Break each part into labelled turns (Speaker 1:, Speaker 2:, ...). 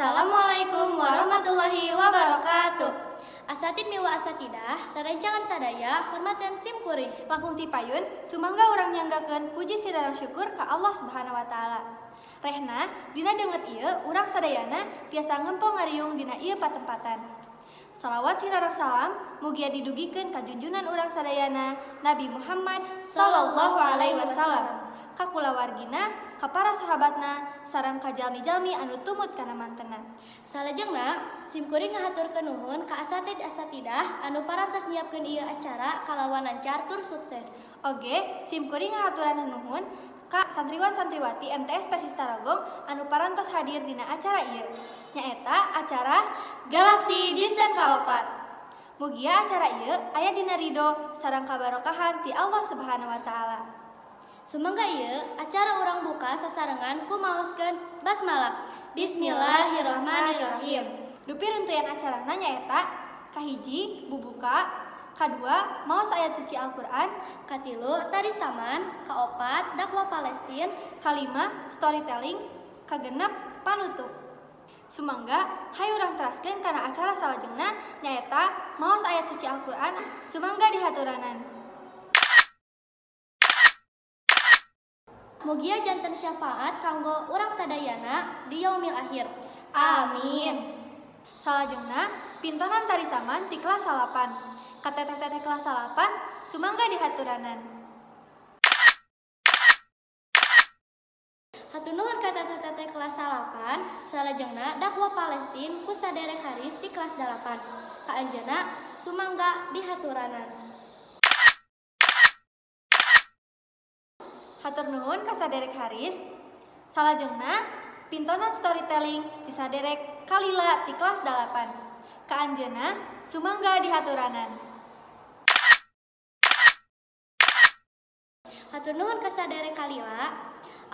Speaker 1: Wassalamualaikum warahmatullahi wabarakatuh. Asatid miwa asatidah, rerencangan sadaya, hormatan simkuring.
Speaker 2: Langkung ti payun, sumangga urang nyanggakeun puji sirarang syukur ka Allah Subhanahu wa taala. Rehna, dina deungeut ieu urang sadayana tiasa ngempong ngariung dina ieu patempatan. Salawat sirarang salam mugia didugikeun ka junjunan urang sadayana Nabi Muhammad sallallahu alaihi wasallam. Ka kulawargina, ka para sahabatna, sareng ka jalmi-jalmi anu tumut kana mantenna.
Speaker 1: Salajengna, simkuring ngahaturkeun nuhun ka asatid-asatidah anu parantos nyiapkeun ieu acara kalawan lancar tur sukses.
Speaker 2: Oge, simkuring ngahaturan nuhun ka santriwan-santriwati MTS Persis Tarogong anu parantos hadir dina acara ieu. Nyaeta acara Galaksi Dinten Kaopat. Mugia acara ieu aya dina ridho sareng kabarokahan ti Allah Subhanahu wa taala.
Speaker 1: Sumangga ieu acara urang buka sasarengan ku maoskeun basmalah. Bismillahirrahmanirrahim.
Speaker 2: Dupi runtuyan acarana nyaeta kahiji bubuka, kadua maos ayat suci Al-Qur'an,
Speaker 1: Katilu tari saman, kaopat dakwah Palestina,
Speaker 2: kalima storytelling, kagenep panutup. Sumangga hayu urang teraskeun kana acara salajengna nyaeta maos ayat suci Al-Qur'an sumangga dihaturanan.
Speaker 1: Mugia janten syafaat kanggo urang sadayana di yaumil akhir.
Speaker 2: Amin. Salajengna pintonan tari saman ti kelas 8. Kateteh-teteh kelas 8 sumangga dihaturanan.
Speaker 1: Hatur nuhun ka teteh-teteh kelas 8, salajengna dakwah Palestina ku saderek haris di kelas 8. Ka anjeunna sumangga dihaturanan.
Speaker 2: Hatur nuhun ka saderek haris. Salajengna pintonan storytelling di saderek kalila ti kelas 8. Ka anjeunna sumangga dihaturanan.
Speaker 1: Hatur nuhun ka saderek kalila.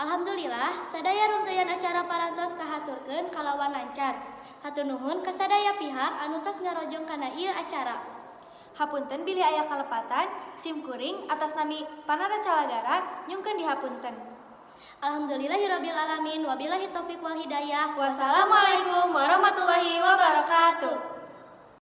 Speaker 1: Alhamdulillah sadaya runtuyan acara parantos kahaturkeun kalawan lancar. Hatur nuhun ka sadaya pihak anu tos ngarojong kana ieu acara.
Speaker 2: Hapunten bilih aya kalepatan, simkuring atas nami Panara Calagara nyungkeun dihapunten.
Speaker 1: Alhamdulillahirabbil alamin wabillahi taufiq wal hidayah.
Speaker 2: Wassalamualaikum warahmatullahi wabarakatuh.